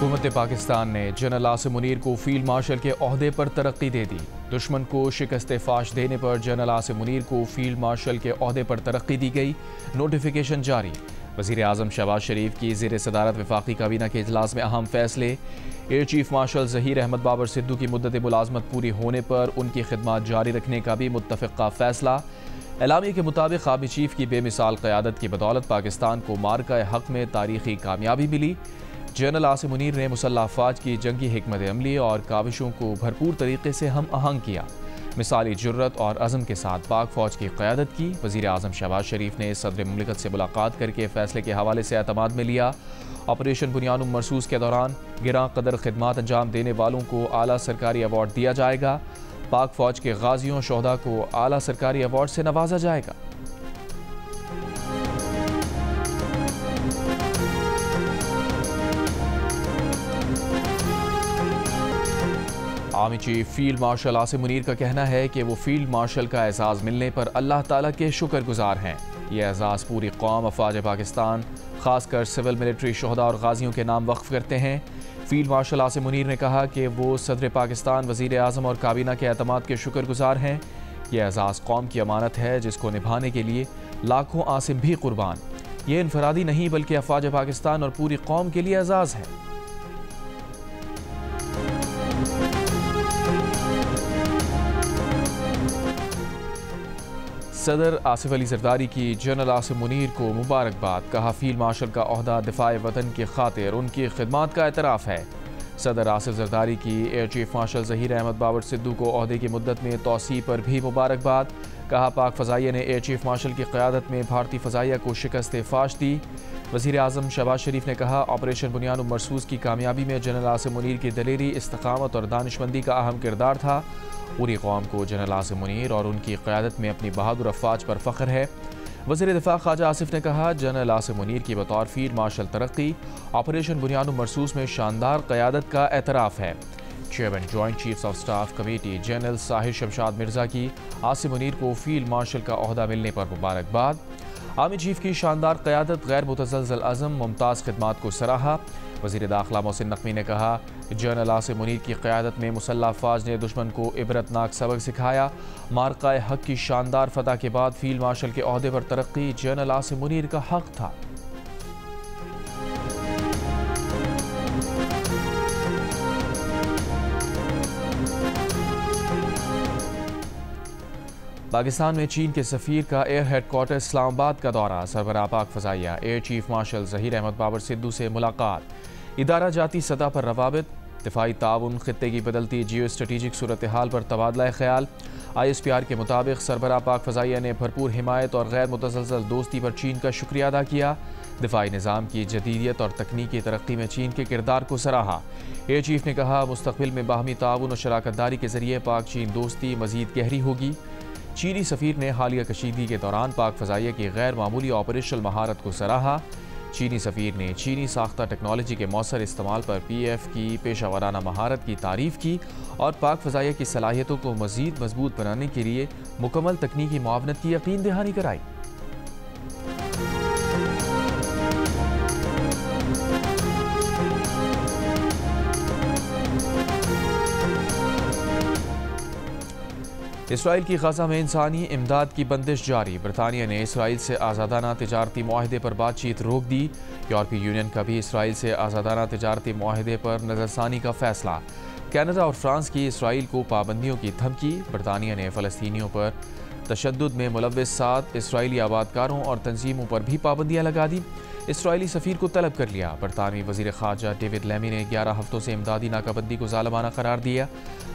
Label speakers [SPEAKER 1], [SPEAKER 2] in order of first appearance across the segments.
[SPEAKER 1] हुकूमत पाकिस्तान ने जनरल आसिम मुनीर को फील्ड मार्शल के ओहदे पर तरक्की दे दी। दुश्मन को शिकस्त फाश देने पर जनरल आसिम मुनीर को फील्ड मार्शल के ओहदे पर तरक्की दी गई। नोटिफिकेशन जारी। वज़ीर आज़म शहबाज शरीफ की ज़ेर सदारत वफाकी काबीना के इजलास में अहम फैसले। Air chief marshal Zaheer Ahmed Babar Sidhu की मुद्दत मुलाजमत पूरी होने पर उनकी खिदमत जारी रखने का भी मुत्तफ़िक़ा फैसला। एलामी के मुताबिक आर्मी चीफ की बेमिसाल क़यादत की बदौलत पाकिस्तान को मार्का हक़ में तारीख़ी कामयाबी मिली। जनरल आसिम मुनीर ने मुसल्लह अफ़वाज की जंगी हिकमत अमली और काविशों को भरपूर तरीके से हम आहंग किया। मिसाली जुर्रत और अज़म के साथ पाक फ़ौज की क़यादत की। वज़ीर आज़म शहबाज शरीफ ने सदर मुमलिकत से मुलाकात करके फ़ैसले के हवाले से एतमाद में लिया। ऑपरेशन बुनियाद मरसूस के दौरान गिरां कदर खिदमात अंजाम देने वालों को आला सरकारी अवार्ड दिया जाएगा। पाक फ़ौज के गाजियों शोहदा को आला सरकारी अवार्ड से नवाजा जाएगा। Army chief field marshal Asim Munir का कहना है कि वो फील्ड मार्शल का एजाज़ मिलने पर अल्लाह ताला के शुक्रगुजार हैं। यह एजाज़ पूरी कौम अफ़वाज पाकिस्तान खासकर सिविल मिलिट्री शोहदा और गाजियों के नाम वक्फ करते हैं। फील्ड मार्शल आसिम मुनीर ने कहा कि वो सदर पाकिस्तान, वज़ीर आज़म और काबीना के एतमाद के शुक्रगुजार हैं। यह एजाज़ कौम की अमानत है जिसको निभाने के लिए लाखों आसिम भी कुर्बान। ये इनफरादी नहीं बल्कि अफ़वाज पाकिस्तान और पूरी कौम के लिए एजाज़ है। सदर आसिफ अली जरदारी की जनरल आसिम मुनीर को मुबारकबाद। कहा फील्ड मार्शल का ओहदा दिफाए वतन की खातिर उनकी खिदमात का एतराफ़ है। सदर आसिफ जरदारी की air chief marshal Zaheer Ahmed Babar Sidhu को ओहदे की मुद्दत में तोसी पर भी मुबारकबाद। कहा पाक फ़ज़ाइया ने एयर चीफ मार्शल की क़यादत में भारतीय फ़ज़ाइया को शिकस्त फाश दी। वज़ीर आज़म शहबाज शरीफ ने कहा ऑपरेशन बुनियाद मरसूस की कामयाबी में जनरल आसिम मुनीर की दलेरी, इस्तकामत और दानिशमंदी का अहम किरदार था। पूरी कौम को जनरल आसिम मुनीर और उनकी क़यादत में अपनी बहादुर अफ़वाज पर फ़ख्र है। वज़ीर दिफ़ा ख्वाजा आसिफ ने कहा जनरल आसिम मुनीर की बतौर फील्ड मार्शल तरक्की ऑपरेशन बुनियाद मरसूस में शानदार क़यादत का एतराफ़ है। Chairman joint chiefs of staff committee general Sahir Shamshad Mirza की आसिम मुनीर को फील्ड मार्शल का ओहदा मिलने पर मुबारकबाद। आर्मी चीफ की शानदार क़यादत, गैर मुतज़लज़ल अज़म, मुमताज़ खिदमात को सराहा। वज़ीर दाखिला मोहसिन नक़वी ने कहा जनरल आसिम मुनीर की क़यादत में मुसल्लह अफ़वाज ने दुश्मन को इबरतनाक सबक सिखाया। मार्का हक़ की शानदार फतह के बाद फील्ड मार्शल के ओहदे पर तरक्की जनरल आसिम मुनीर का हक़ था। पाकिस्तान में चीन के सफ़ीर का एयर हेडक्वार्टर इस्लामाबाद का दौरा। सरबराह पाक फ़ज़ाइया air chief marshal Zaheer Ahmed Babar Sidhu से मुलाकात। इदारा जाती सतह पर रवाबित, दिफाई ताउन, खित्ते की बदलती जियो स्ट्रेटिजिक सूरत हाल पर तबादला ख्याल। ISPR के मुताबिक सरबराह पाक फ़ज़ाइया ने भरपूर हिमायत और गैर मुतज़लज़ल दोस्ती पर चीन का शुक्रिया अदा किया। दिफाई निज़ाम की जदीदियत और तकनीकी तरक्की में चीन के किरदार को सराहा। एयर चीफ ने कहा मुस्तक़बिल में बाहमी ताउन और शराकत दारी के ज़रिए पाक चीन दोस्ती मज़ीद गहरी होगी। चीनी सफ़ीर ने हालिया कशीदगी के दौरान पाक फ़ज़ाइया की गैर मामूली ऑपरेशनल महारत को सराहा। चीनी सफ़ीर ने चीनी साख्ता टेक्नोलॉजी के मौसर इस्तेमाल पर PF की पेशा वराना महारत की तारीफ़ की और पाक फ़ज़ाइया की सलाहियतों को मज़ीद मजबूत बनाने के लिए मुकम्मल तकनीकी मुआवनत की यकीन दहानी कराई। इसराइल की गज़ा में इंसानी इमदाद की बंदिश जारी। बरतानिया ने इसराइल से आज़ादाना तिजारती मुआहदे पर बातचीत रोक दी। यूरोपीय यूनियन का भी इसराइल से आज़ादाना तिजारती मुआहदे पर नज़रसानी का फैसला। कनाडा और फ्रांस की इसराइल को पाबंदियों की धमकी। बरतानिया ने फ़लस्तीनियों पर तशद्दुद में मुलव्वस 7 इसराइली आबादकारों और तंजीमों पर भी पाबंदियाँ लगा दी। इसराइली सफ़ीर को तलब कर लिया। बरतानवी वज़ीर ख़ारजा डेविड लैमी ने 11 हफ़्तों से इमदादी नाकाबंदी को ज़ालिमाना करार दिया।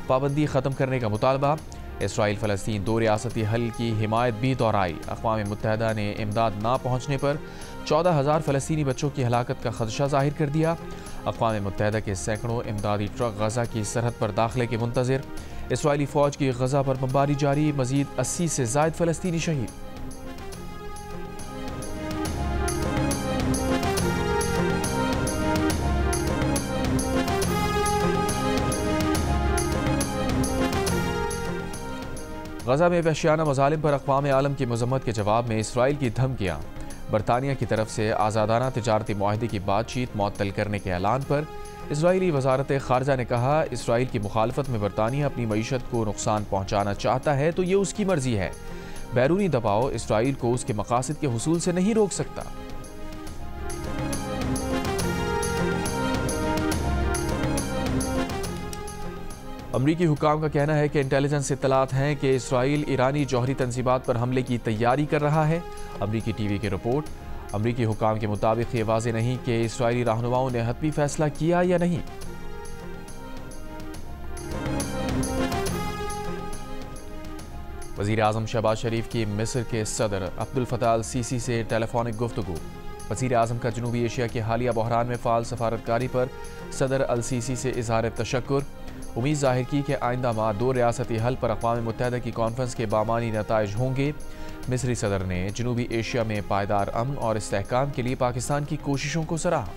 [SPEAKER 1] पाबंदी ख़त्म करने का मुतालबा। इसराइल फ़लस्तीन 2 रियासती हल की हिमायत भी दोहराई। अक़वाम मुत्तहिदा ने इमदाद ना पहुँचने पर 14,000 फ़लस्तीनी बच्चों की हलाकत का खदशा ज़ाहिर कर दिया। अक़वाम मुत्तहिदा के सैकड़ों इमदादी ट्रक गज़ा की सरहद पर दाखिले के मुंतज़िर। इसराइली फ़ौज की गज़ा पर बमबारी जारी। मज़ीद 80 से ज़ायद फ़लस्तीनी शहीद। गज़ा में वहशियाना मज़ालिम पर अक़वाम आलम की मज़म्मत के जवाब में इसराइल की धमकियाँ। बरतानिया की तरफ से आज़ादाना तिजारती मुआहदे की बातचीत मुअत्तल करने के ऐलान पर इसराइली वजारत खारजा ने कहा, इसराइल की मुखालफत में बरतानिया अपनी मईशत को नुकसान पहुँचाना चाहता है तो ये उसकी मर्जी है। बैरूनी दबाव इसराइल को उसके मकासद के हुसूल से नहीं रोक सकता। अमरीकी हुकाम का कहना है कि इंटेलिजेंस इत्तलात हैं कि इसराइल ईरानी जौहरी तंजीमात पर हमले की तैयारी कर रहा है। अमरीकी टीवी की रिपोर्ट। अमरीकी हुकाम के मुताबिक ये वाज़ेह नहीं कि इसराइली रहनुमाओं ने हतमी फैसला किया या नहीं। वज़ीर आज़म शहबाज शरीफ की मिस्र के सदर अब्दुल फताह अल सीसी से टेलीफोनिक गुफ्तगू। वज़ीर आज़म का जनूबी एशिया के हालिया बहरान में फ़ाल सफारतकारी पर सदर अल सीसी से इज़हार तशक्कुर। उम्मीद ज़ाहिर की कि आइंदा माह 2 रियासती हल पर अक़वाम मुत्तहिदा की कॉन्फ्रेंस के बामानी नताइज होंगे। मिस्री सदर ने जनूबी एशिया में पायदार अमन और इस्तेहकाम के लिए पाकिस्तान की कोशिशों को सराहा।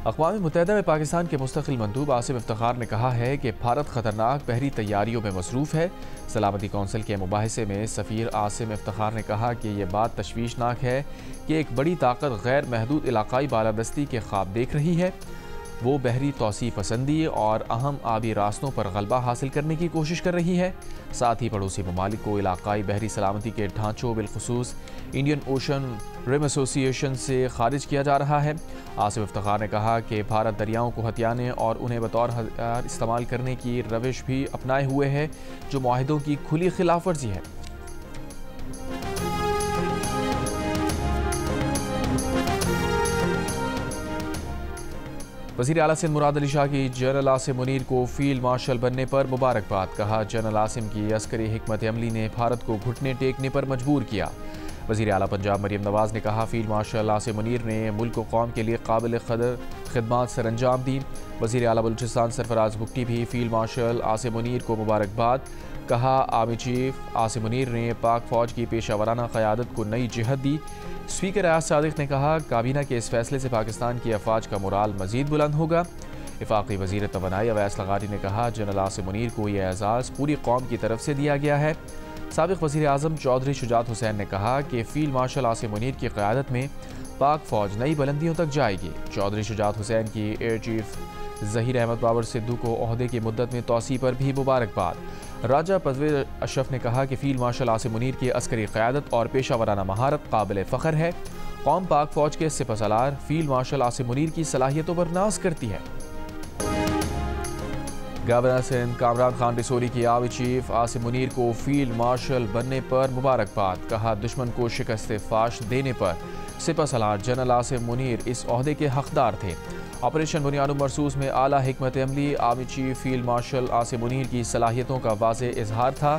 [SPEAKER 1] अक़वाम मुत्तहिदा में पाकिस्तान के मुस्तक़िल मंदूब आसिम इफ्तिखार ने कहा है कि भारत ख़तरनाक बहरी तैयारियों में मसरूफ़ है। सलामती कौंसिल के मुबाहिसे में सफ़ीर आसिम इफ्तिखार ने कहा कि यह बात तशवीशनाक है कि एक बड़ी ताकत गैर महदूद इलाक़ाई बालादस्ती के ख्वाब देख रही है। वो बहरी तौसी पसंदी और अहम आबी रास्तों पर गलबा हासिल करने की कोशिश कर रही है। साथ ही पड़ोसी ममालिक को इलाक़ाई बहरी सलामती के ढांचों बिलखुसूस इंडियन ओशन रिम एसोसिएशन से खारिज किया जा रहा है। आसिफ इफ्तिखार ने कहा कि भारत दरियाओं को हथियाने और उन्हें बतौर हथियार इस्तेमाल करने की रविश भी अपनाए हुए है, जो मुआहिदों की खुली खिलाफ वर्जी है। वज़ीर आला सिंध मुराद अली शाह की जनरल आसिम मुनीर को फील्ड मार्शल बनने पर मुबारकबाद। कहा, जनरल आसिम की अस्करी हिकमत अमली ने भारत को घुटने टेकने पर मजबूर किया। वज़ीर आला पंजाब मरियम नवाज़ ने कहा, फील्ड मार्शल आसिम मुनीर ने मुल्क व कौम के लिए काबिल क़दर खिदमात सर अंजाम दी। वज़ीर आला बलूचिस्तान सरफराज बुगटी भी फील्ड मार्शल आसिम मुनीर को मुबारकबाद। कहा, आर्मी चीफ आसिम मुनीर ने पाक फ़ौज की पेशा वराना क़यादत को नई जहत दी। स्पीकर अयाज सादिक ने कहा, काबीना के इस फैसले से पाकिस्तान की अफवाज का मोराल मज़ीद बुलंद होगा। वफाकी वज़ीर तवानाई अवैस लगारी ने कहा, जनरल आसिम मुनीर को यह एजाज़ पूरी कौम की तरफ से दिया गया है। साबिक़ वज़ीर आज़म चौधरी शुजात हुसैन ने कहा कि फ़ील्ड मार्शल आसिम मुनीर की क़यादत में पाक फ़ौज नई बुलंदियों तक जाएगी। चौधरी शुजात हुसैन की एयर चीफ ज़हीर अहमद बाबर सिद्धू को ओहदे की मुद्दत में तोसी पर भी मुबारकबाद। राजा परवेज़ अशरफ ने कहा कि फ़ील्ड मार्शल आसिम मुनीर की अस्करी क़यादत और पेशा वराना महारत काबिल फ़ख्र है। कौम पाक फ़ौज के सिपहसालार फ़ील्ड मार्शल आसिम मुनीर की सलाहियतों पर नाज करती है। गवर्नर सिंध कामरान खान रिसोरी की आर्मी चीफ आसिम मुनीर को फील्ड मार्शल बनने पर मुबारकबाद। कहा, दुश्मन को शिकस्त फाश देने पर सिपहसालार जनरल आसिम मुनीर इस ओहदे के हकदार थे। ऑपरेशन बुनियाद मरसूस में आला हिकमत अमली army chief field marshal Asim Munir की सलाहियतों का वाज़ेह इजहार था।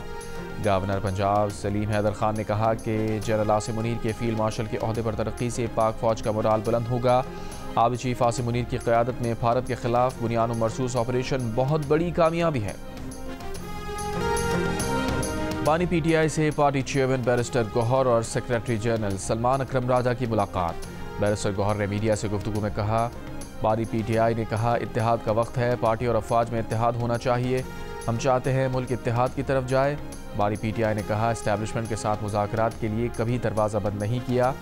[SPEAKER 1] गवर्नर पंजाब सलीम हैदर खान ने कहा कि जनरल आसिम मुनीर के फील्ड मार्शल के ओहदे पर तरक्की से पाक फ़ौज का मोराल बुलंद होगा। आर्मी चीफ आसिम मुनीर की क़यादत में भारत के खिलाफ बुनियाद मरसूस ऑपरेशन बहुत बड़ी कामयाबी है। बानी PTI से पार्टी चेयरमैन बैरिस्टर गौहर और सेक्रेटरी जनरल सलमान अकरम राजा की मुलाकात। बैरिस्टर गौहर ने मीडिया से गुफ्तगू में कहा, बानी PTI ने कहा, इत्तेहाद का वक्त है, पार्टी और अफवाज में इत्तेहाद होना चाहिए। हम चाहते हैं मुल्क इत्तेहाद की तरफ जाए। बानी PTI ने कहा, इस्टेब्लिशमेंट के साथ मुज़ाकरात के लिए कभी दरवाज़ा बंद नहीं किया।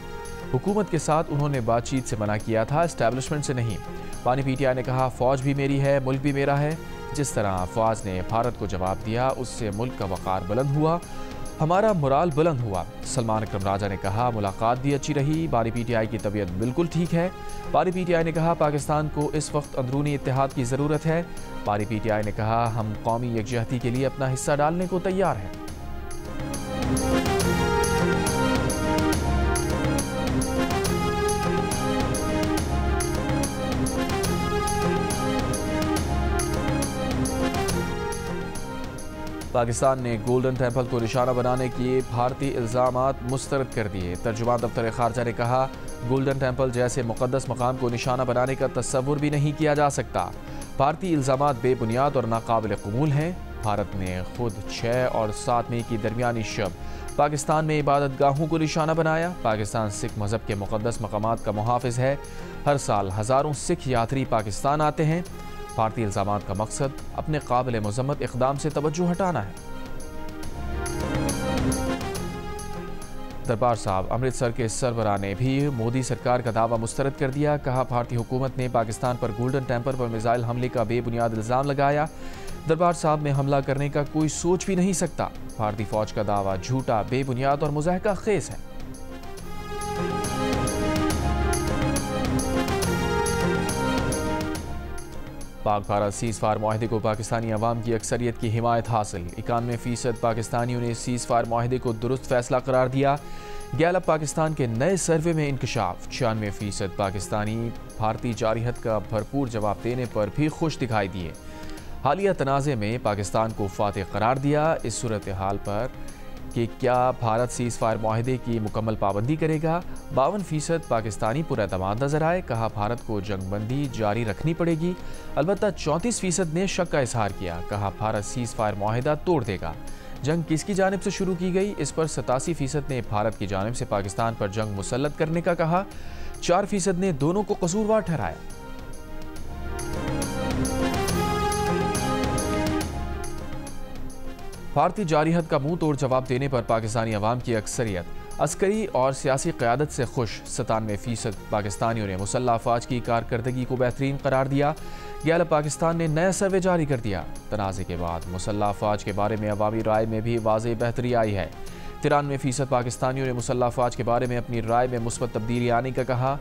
[SPEAKER 1] हुकूमत के साथ उन्होंने बातचीत से मना किया था, इस्टेब्लिशमेंट से नहीं। बानी PTI ने कहा, फ़ौज भी मेरी है, मुल्क भी मेरा है। जिस तरह फ़ौज ने भारत को जवाब दिया, उससे मुल्क का वक़ार बुलंद हुआ, हमारा मोराल बुलंद हुआ। सलमान अकरम राजा ने कहा, मुलाकात भी अच्छी रही, बानी PTI की तबीयत बिल्कुल ठीक है। बानी PTI ने कहा, पाकिस्तान को इस वक्त अंदरूनी इत्तेहाद की ज़रूरत है। बानी PTI ने कहा, हम कौमी यकजहती के लिए अपना हिस्सा डालने को तैयार हैं। पाकिस्तान ने गोल्डन टेम्पल को निशाना बनाने के भारतीय इल्ज़ामात मुस्तरद कर दिए। तर्जुमान दफ्तर खारजा ने कहा, गोल्डन टेम्पल जैसे मुक़द्दस मकाम को निशाना बनाने का तस्वुर भी नहीं किया जा सकता। भारतीय इल्ज़ामात बेबुनियाद और नाकाबिल कबूल हैं। भारत ने खुद 6 और 7 मई की दरमियानी शब पाकिस्तान में इबादत गाहों को निशाना बनाया। पाकिस्तान सिख मज़हब के मुक़द्दस मकामात का मुहाफ़िज़ है। हर साल हज़ारों सिख यात्री पाकिस्तान आते हैं। भारतीय इल्ज़ामात का मकसद अपने काबिल मज़म्मत इक़दाम से तवज्जो हटाना है। दरबार साहब अमृतसर के सरबराह ने भी मोदी सरकार का दावा मुस्तरद कर दिया। कहा, भारतीय हुकूमत ने पाकिस्तान पर गोल्डन टेम्पल पर मिसाइल हमले का बेबुनियाद इल्ज़ाम लगाया। दरबार साहब में हमला करने का कोई सोच भी नहीं सकता। भारतीय फौज का दावा झूठा, बेबुनियाद और मुज़ाहिका खेज है। पाक भारत सीज़ फायर माहिदे को पाकिस्तानी अवाम की अक्सरियत की हिमायत हासिल। 91% पाकिस्तानियों ने सीज़ फायर माहिदे को दुरुस्त फैसला करार दिया। गैलप पाकिस्तान के नए सर्वे में इंकशाफ। 96% पाकिस्तानी भारतीय जारिहत का भरपूर जवाब देने पर भी खुश दिखाई दिए। हालिया तनाज़े में पाकिस्तान को फातेह करार दिया। इस सूरत हाल पर कि क्या भारत सीज़ फायर माहिदे की मुकम्मल पाबंदी करेगा, 52% पाकिस्तानी पुरएतमाद नजर आए। कहा, भारत को जंगबंदी जारी रखनी पड़ेगी। अलबत्ता 34% ने शक का इजहार किया। कहा, भारत सीज़ फायर माहिदा तोड़ देगा। जंग किसकी जानिब से शुरू की गई, इस पर 87% ने भारत की जानिब से पाकिस्तान पर जंग मुसल्लत करने का कहा। 4% ने दोनों को कसूरवार ठहराया। भारतीय जारिहत का मुंह तोड़ जवाब देने पर पाकिस्तानी अवाम की अक्सरियत अस्करी और सियासी क़यादत से खुश। 97% पाकिस्तानियों ने मुसल्लह अफवाज की कारकर्दगी को बेहतरीन करार दिया। गैलप पाकिस्तान ने नया सर्वे जारी कर दिया। तनाज़े के बाद मुसल्लह अफवाज के बारे में अवामी राय में भी वाज़ेह बेहतरी आई है। 93% पाकिस्तानियों ने मुसल्लह अफवाज के बारे में अपनी राय में मुस्बत तब्दीली आने का कहा।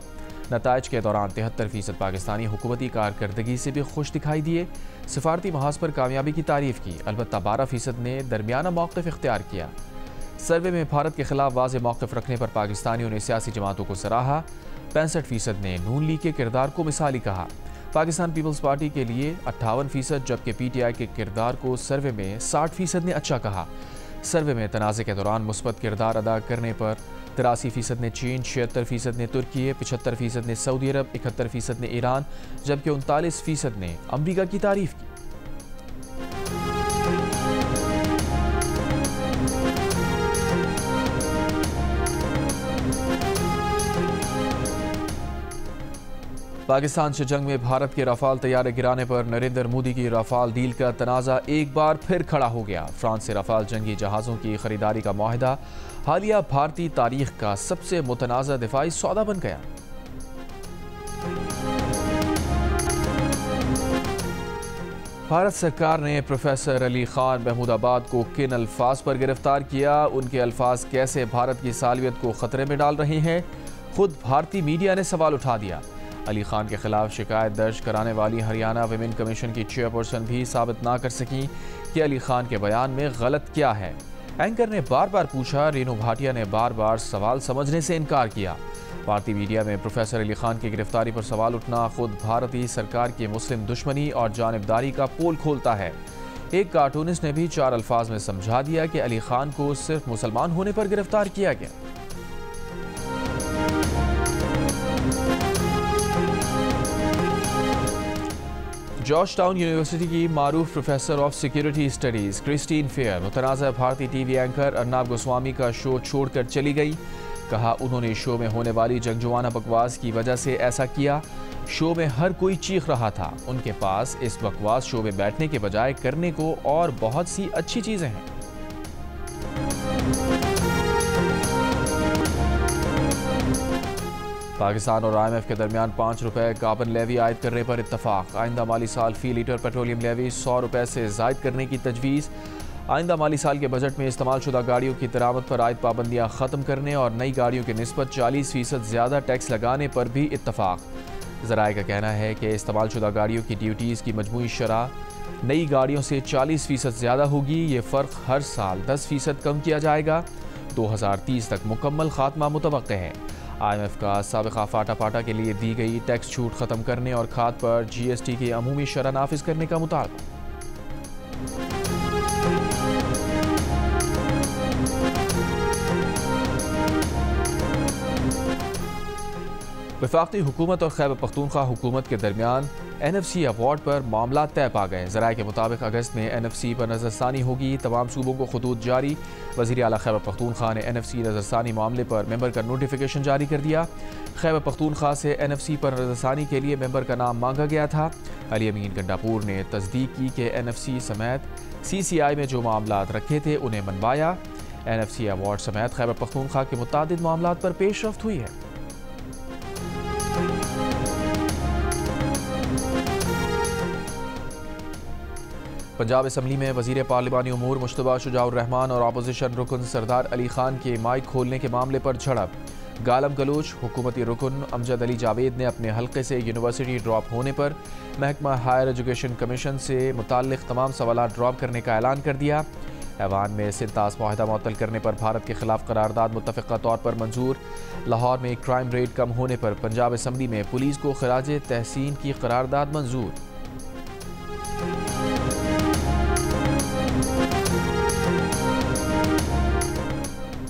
[SPEAKER 1] नताइज के दौरान 73% पाकिस्तानी हुकूमती कारकर्दगी से भी खुश दिखाई दिए। सिफारती महाज पर कामयाबी की तारीफ की। अलबत्ता 12% ने दरमियाना मौक़िफ़ इख्तियार किया। सर्वे में भारत के खिलाफ वाज़ेह मौक़िफ़ रखने पर पाकिस्तानियों ने सियासी जमातों को सराहा। 65% ने नून लीग के किरदार को मिसाली कहा। पाकिस्तान पीपल्स पार्टी के लिए 58%, जबकि PTI के किरदार को सर्वे में 60% ने अच्छा कहा। सर्वे में तनाज़े के दौरान मुस्बत किरदार अदा करने पर 83% ने चीन, 76% ने तुर्की, 75% ने सऊदी अरब, 71% ने ईरान, जबकि 39% ने अमरीका की तारीफ की। पाकिस्तान से जंग में भारत के राफाल तैयारे गिराने पर नरेंद्र मोदी की राफाल डील का तनाज़ा एक बार फिर खड़ा हो गया। फ्रांस से राफाल जंगी जहाज़ों की खरीदारी का माहिदा हालिया भारतीय तारीख का सबसे मुतनाज़ा दिफाई सौदा बन गया। भारत सरकार ने प्रोफेसर अली खान महमूदाबाद को किन अल्फाज पर गिरफ्तार किया, उनके अल्फाज कैसे भारत की सालियत को खतरे में डाल रहे हैं, खुद भारतीय मीडिया ने सवाल उठा दिया। अली खान के खिलाफ शिकायत दर्ज कराने वाली हरियाणा विमेन कमीशन की चेयरपर्सन भी साबित ना कर सकी कि अली खान के बयान में गलत क्या है। एंकर ने बार बार पूछा, रेनू भाटिया ने बार बार सवाल समझने से इनकार किया। भारतीय मीडिया में प्रोफेसर अली खान की गिरफ्तारी पर सवाल उठना खुद भारतीय सरकार की मुस्लिम दुश्मनी और जानिबदारी का पोल खोलता है। एक कार्टूनिस्ट ने भी 4 अल्फाज में समझा दिया कि अली खान को सिर्फ मुसलमान होने पर गिरफ्तार किया गया। जॉर्ज टाउन यूनिवर्सिटी की मारूफ professor of security studies Christine Fair मुतनाज़ा भारतीय टीवी एंकर अर्नब गोस्वामी का शो छोड़कर चली गई। कहा, उन्होंने शो में होने वाली जंगजुआना बकवास की वजह से ऐसा किया। शो में हर कोई चीख रहा था। उनके पास इस बकवास शो में बैठने के बजाय करने को और बहुत सी अच्छी चीज़ें हैं। पाकिस्तान और IMF के दरमियान 5 रुपये कार्बन लेवी आयद करने पर इत्तफाक। आइंदा माली साल फी लीटर पेट्रोलियम लेवी 100 रुपये से जायद करने की तजवीज़। आइंदा माली साल के बजट में इस्तेमाल शुदा गाड़ियों की दरामद पर आयद पाबंदियाँ ख़त्म करने और नई गाड़ियों की निस्बत 40% ज़्यादा टैक्स लगाने पर भी इत्तफाक। ज़राए का कहना है कि इस्तेमाल शुदा गाड़ियों की ड्यूटीज़ की मजमूई शरह नई गाड़ियों से 40% ज़्यादा होगी। ये फ़र्क हर साल 10% कम किया जाएगा। 2030 तक मुकम्मल खात्मा मुतवक्के है। IMF का साबिक़ा फाटा पाटा के लिए दी गई टैक्स छूट ख़त्म करने और खाद पर GST की अमूमी शरह नाफिज करने का मुतालबा। वफाकी हुकूमत और खैबर पख्तूनख्वा हुकूमत के दरमियान NFC अवार्ड पर मामला तय पा गए। ज़राए के मुताबिक अगस्त में NFC पर नज़रसानी होगी। तमाम सूबों को खतूत जारी। वज़ीर आला खैबर पख्तूनख्वा ने NFC नज़रसानी मामले पर मेंबर का नोटिफिकेशन जारी कर दिया। खैबर पख्तूनख्वा से NFC पर नज़रसानी के लिए मेंबर का नाम मांगा गया था। अली अमीन गंडापुर ने तस्दीक की कि NFC समेत CCI में जो मामलात रखे थे उन्हें मनवाया। NFC अवार्ड समेत खैबर पख्तूनख्वा के मुतादिद मामलात पर पेशरफ्त हुई है। पंजाब असम्बली में वजीर पार्लिमानी उमूर मुश्तबा शुजाउर रहमान और अपोजिशन रुकन सरदार अली खान के माइक खोलने के मामले पर झड़प। गालम गलोच। हुकूमती रुकन अमजद अली जावेद ने अपने हल्के से यूनिवर्सिटी ड्रॉप होने पर महकमा हायर एजुकेशन कमीशन से मुताल्लिक तमाम सवालात ड्रॉप करने का ऐलान कर दिया। ऐवान में सिंतास मुआहदा मुअत्तल करने पर भारत के खिलाफ करारदाद मुत्तफ़िक़ा तौर पर मंजूर। लाहौर में क्राइम रेट कम होने पर पंजाब असम्बली में पुलिस को खराज तहसीन की करारदाद मंजूर।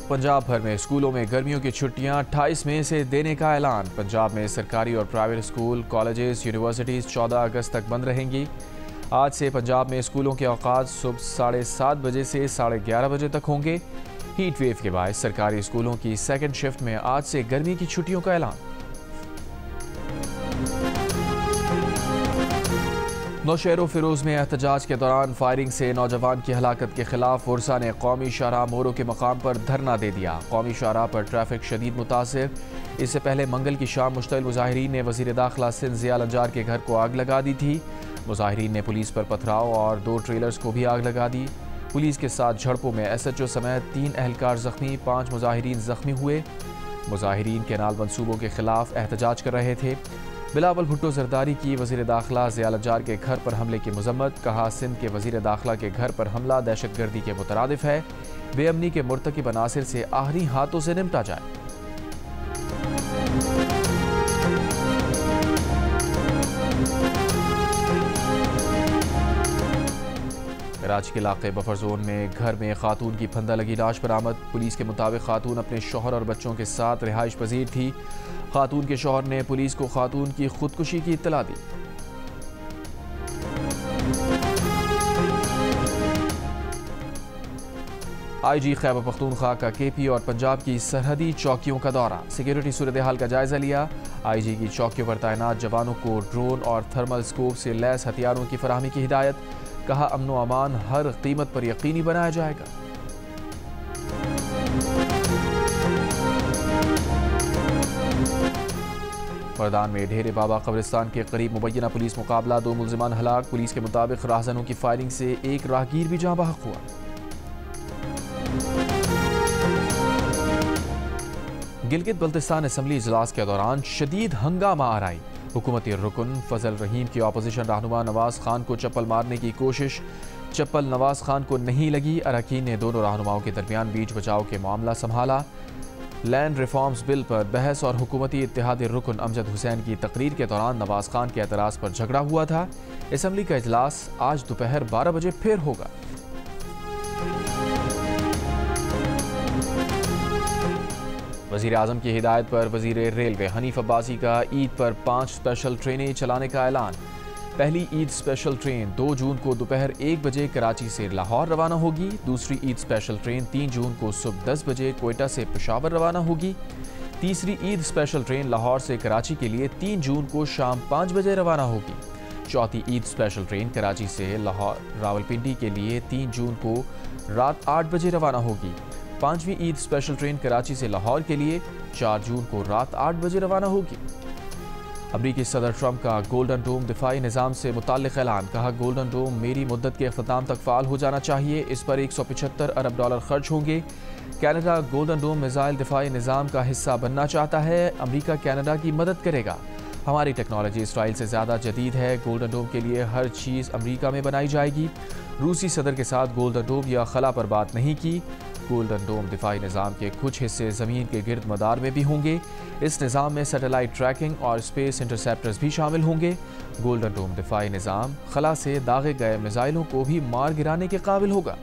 [SPEAKER 1] पंजाब भर में स्कूलों में गर्मियों की छुट्टियां 28 मई से देने का ऐलान। पंजाब में सरकारी और प्राइवेट स्कूल, कॉलेजेस, यूनिवर्सिटीज़ 14 अगस्त तक बंद रहेंगी। आज से पंजाब में स्कूलों के औकात सुबह 7:30 बजे से 11:30 बजे तक होंगे। हीट वेव के बाद सरकारी स्कूलों की सेकेंड शिफ्ट में आज से गर्मी की छुट्टियों का ऐलान। नौशहर फिरोज में एहतजाज के दौरान फायरिंग से नौजवान की हलाकत के खिलाफ फुरसा ने कौमी शाहराह मोरो के मकाम पर धरना दे दिया। कौमी शाहराह पर ट्रैफिक शदीद मुतासिर। इससे पहले मंगल की शाम मुश्तइल मुजाहिरीन ने वज़ीर दाखिला सिंध ज़िया लंजार के घर को आग लगा दी थी। मुजाहिरीन ने पुलिस पर पथराव और 2 ट्रेलर्स को भी आग लगा दी। पुलिस के साथ झड़पों में SHO समेत 3 एहलकार जख्मी, 5 मुजाहिरीन जख्मी हुए। मुजाहिरीन केनाल मंसूबों के खिलाफ एहतजाज कर रहे थे। बिलावल भुट्टो जरदारी की वज़ीर दाखिला ज़िया लंजार के घर पर हमले की मजम्मत। कहा, सिंध के वज़ीर दाखिला के घर पर हमला दहशतगर्दी के मुतरादिफ है। बेअमनी के मुर्तकिब अनासिर से आहरी हाथों से निपटा जाए। कराची के इलाके बफर जोन में घर में खातून की फंदा लगी लाश बरामद। पुलिस के मुताबिक खातून अपने शौहर और बच्चों के साथ रिहाइश पजीर थी। खातून के शौहर ने पुलिस को खातून की खुदकुशी की इत्तला दी। IG खैबर पख्तूनख्वा का KP और पंजाब की सरहदी चौकियों का दौरा। सिक्योरिटी सूरत हाल का जायजा लिया। IG की चौकियों पर तैनात जवानों को ड्रोन और थर्मल स्कोप से लैस हथियारों की फराहमी की हिदायत। कहा, अमन व अमान हर कीमत पर यकीनी बनाया जाएगा। फरदान में ढेरे बाबा कब्रिस्तान के करीब मुबैना पुलिस मुकाबला, 2 मुल्जिमान हलाक। पुलिस के मुताबिक राहजनों की फायरिंग से एक राहगीर भी जाँ बहक हुआ। गिलगित बल्तिस्तान असम्बली इजलास के दौरान शदीद हंगामा आराई। हुकूमती रुकन फजल रहीम की अपोजिशन रहनुमा नवाज खान को चप्पल मारने की कोशिश। चप्पल नवाज खान को नहीं लगी। अरकान ने दोनों रहनुमाओं के दरमियान बीच बचाव के मामला संभाला। लैंड रिफॉर्म्स बिल पर बहस और हुकूमती इत्तेहादी रुकन अमजद हुसैन की तकरीर के दौरान नवाज खान के एतराज़ पर झगड़ा हुआ था। असम्बली का इजलास आज दोपहर 12 बजे फिर होगा। वज़ीर आज़म की हिदायत पर वज़ीर रेलवे हनीफ अब्बासी का ईद पर 5 स्पेशल ट्रेनें चलाने का ऐलान। पहली ईद स्पेशल ट्रेन 2 जून को दोपहर 1 बजे कराची से लाहौर रवाना होगी। दूसरी ईद स्पेशल ट्रेन 3 जून को सुबह 10 बजे कोयटा से पेशावर रवाना होगी। तीसरी ईद स्पेशल ट्रेन लाहौर से कराची के लिए 3 जून को शाम 5 बजे रवाना होगी। चौथी ईद स्पेशल ट्रेन कराची से लाहौर रावलपिंडी के लिए 3 जून को रात 8 बजे रवाना होगी। 5वीं ईद स्पेशल ट्रेन कराची से लाहौर के लिए 4 जून को रात 8 बजे रवाना होगी। अमरीकी सदर ट्रंप का गोल्डन डोम दिफाई निज़ाम से मुताल्लिक ऐलान। कहा, गोल्डन डोम मेरी मुद्दत के अख्ताम तक फ़ाल हो जाना चाहिए। इस पर $175 अरब खर्च होंगे। कनाडा गोल्डन डोम मिसाइल दिफाई निज़ाम का हिस्सा बनना चाहता है। अमरीका कनाडा की मदद करेगा। हमारी टेक्नोलॉजी इसराइल से ज़्यादा जदीद है। गोल्डन डोम के लिए हर चीज़ अमरीका में बनाई जाएगी। रूसी सदर के साथ गोल्डन डोम या खला पर बात नहीं की। गोल्डन डोम दिफाई निज़ाम के कुछ हिस्से ज़मीन के गिर्द मदार में भी होंगे। इस निज़ाम में सैटेलाइट ट्रैकिंग और स्पेस इंटरसेप्टर्स भी शामिल होंगे। गोल्डन डोम दिफाई निज़ाम खला से दागे गए मिसाइलों को भी मार गिराने के काबिल होगा।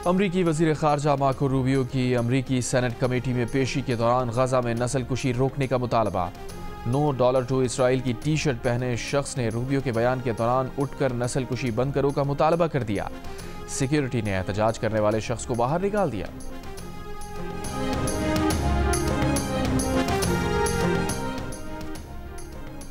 [SPEAKER 1] अमरीकी वज़ीर ख़ारजा मार्को रूबियो की अमरीकी सेनेट कमेटी में पेशी के दौरान गज़ा में नस्लकुशी रोकने का मुतालबा। $No टू इसराइल की टी शर्ट पहने शख्स ने रूबियो के बयान के दौरान उठकर नस्लकुशी बंद करो का मुतालबा कर दिया। सिक्योरिटी ने एहतजाज करने वाले शख्स को बाहर निकाल दिया।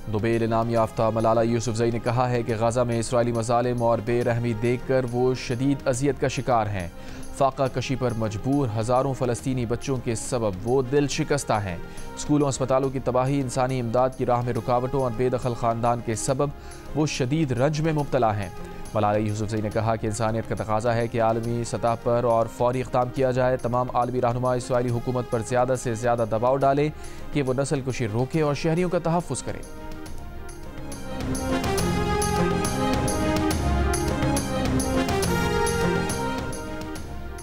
[SPEAKER 1] नोबेल इनाम याफ्ता मलाला यूसुफजई ने कहा है कि गजा में इसराइली मजालिम और बेरहमी देखकर वो शदीद अजियत का शिकार हैं। फाका कशी पर मजबूर हज़ारों फ़लस्तीनी बच्चों के सबब वो दिल शिकस्ता हैं। स्कूलों अस्पतालों की तबाही, इंसानी इमदाद की राह में रुकावटों और बेदखल ख़ानदान के सबब वो शदीद रंज में मुब्तला हैं। मलाला यूसुफजई ने कहा कि इंसानियत का तकाजा है कि आलमी सतह पर और फौरी इक़दाम किया जाए। तमाम आलमी रहनुमा इसराइली हुकूमत पर ज़्यादा से ज़्यादा दबाव डालें कि वो नस्ल कुशी रोके और शहरियों का तहफ़्फ़ुज़ करें।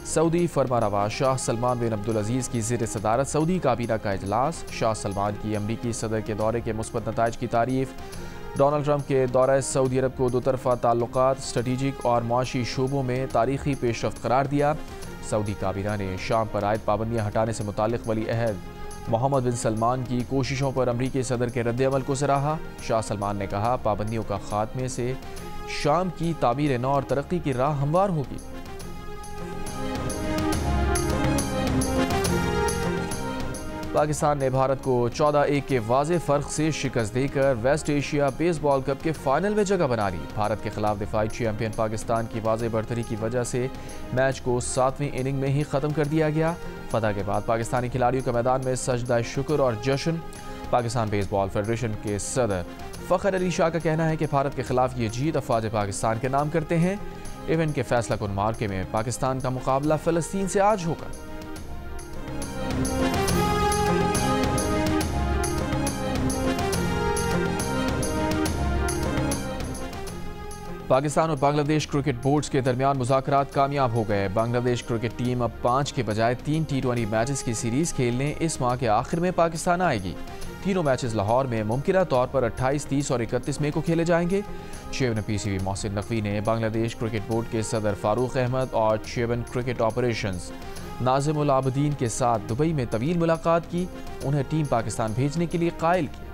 [SPEAKER 1] सऊदी फरमानरवा शाह सलमान बिन अब्दुल अजीज़ की ज़ेर सदारत सऊदी काबीना का इजलास। शाह सलमान की अमरीकी सदर के दौरे के मुस्बत नताइज की तारीफ। डोनाल्ड ट्रंप के दौरे सऊदी अरब को दोतरफा ताल्लुकात, स्ट्रेटिजिक और मुआशी शोबों में तारीखी पेशरफ्त करार दिया। सऊदी काबीना ने शाम पर आयद पाबंदियाँ हटाने से मुताल्लिक़ वली अहद मोहम्मद बिन सलमान की कोशिशों पर अमरीकी सदर के रद्द-ए-अमल को सराहा। शाह सलमान ने कहा, पाबंदियों का खात्मे से शाम की तामीर नौ और तरक्की की राह हमवार होगी। पाकिस्तान ने भारत को 14-1 के वाज़े फ़र्क से शिकस्त देकर वेस्ट एशिया बेसबॉल कप के फाइनल में जगह बना ली। भारत के खिलाफ दिफाई चैंपियन पाकिस्तान की वाज़े बढ़तरी की वजह से मैच को 7वीं इनिंग में ही ख़त्म कर दिया गया। फतह के बाद पाकिस्तानी खिलाड़ियों के मैदान में सजदा शुक्र और जश्न। पाकिस्तान बेसबॉल फेडरेशन के सदर फ़खर अली शाह का कहना है कि भारत के खिलाफ ये जीत अफवाज पाकिस्तान के नाम करते हैं। इवेंट के फैसला कुन मार्के में पाकिस्तान का मुकाबला फ़लस्तीन से आज होगा। पाकिस्तान और बांग्लादेश क्रिकेट बोर्ड्स के दरमियान मुज़ाकरात कामयाब हो गए। बांग्लादेश क्रिकेट टीम अब 5 के बजाय 3 T20 मैचेस की सीरीज़ खेलने इस माह के आखिर में पाकिस्तान आएगी। तीनों मैचेस लाहौर में मुमकिना तौर पर 28, 30 और 31 मई को खेले जाएंगे। चेयरमैन PCB मोहसिन नकवी ने बांग्लादेश क्रिकेट बोर्ड के सदर फारूक अहमद और चेयरमैन क्रिकेट ऑपरेशंस नाज़िमुल आबदीन के साथ दुबई में तवील मुलाकात की। उन्हें टीम पाकिस्तान भेजने के लिए कायल किया।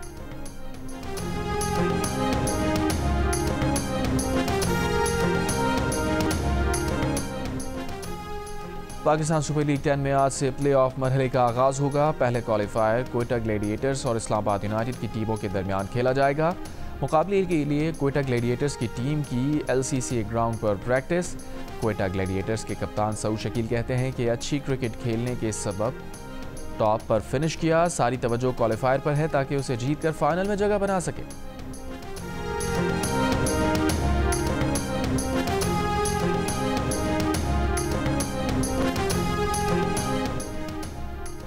[SPEAKER 1] पाकिस्तान सुपर लीग 10 में आज से प्ले ऑफ मरहले का आगाज़ होगा। पहले क्वालिफायर कोयटा ग्लैडिएटर्स और इस्लामाबाद यूनाइटेड की टीमों के दरमियान खेला जाएगा। मुकाबले के लिए कोयटा ग्लैडिएटर्स की टीम की LCCA ग्राउंड पर प्रैक्टिस। कोयटा ग्लैडिएटर्स के कप्तान सऊद शकील कहते हैं कि अच्छी क्रिकेट खेलने के सबब टॉप पर फिनिश किया। सारी तवज्जो क्वालिफायर पर है ताकि उसे जीत कर फाइनल में जगह बना सके।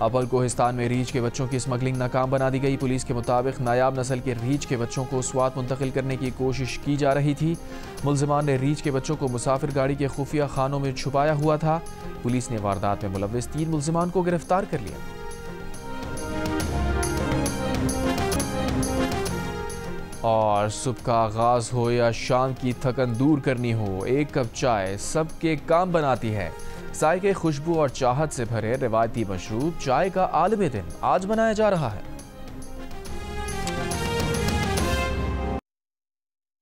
[SPEAKER 1] अव्वल कोहिस्तान में रीछ के बच्चों की स्मगलिंग नाकाम बना दी गई। पुलिस के मुताबिक नायाब नस्ल के रीछ के बच्चों को स्वात मुंतकिल करने की कोशिश की जा रही थी। मुल्जिमान ने रीछ के बच्चों को मुसाफिर गाड़ी के खुफिया खानों में छुपाया हुआ था। पुलिस ने वारदात में मुलव्विस 3 मुल्जिमान को गिरफ्तार कर लिया। और सुबह का आगाज हो या शाम की थकन दूर करनी हो, एक कप चाय सबके काम बनाती है। जायके, खुशबू और चाहत से भरे रिवायती मशरूब चाय का आलमी दिन आज मनाया जा रहा है।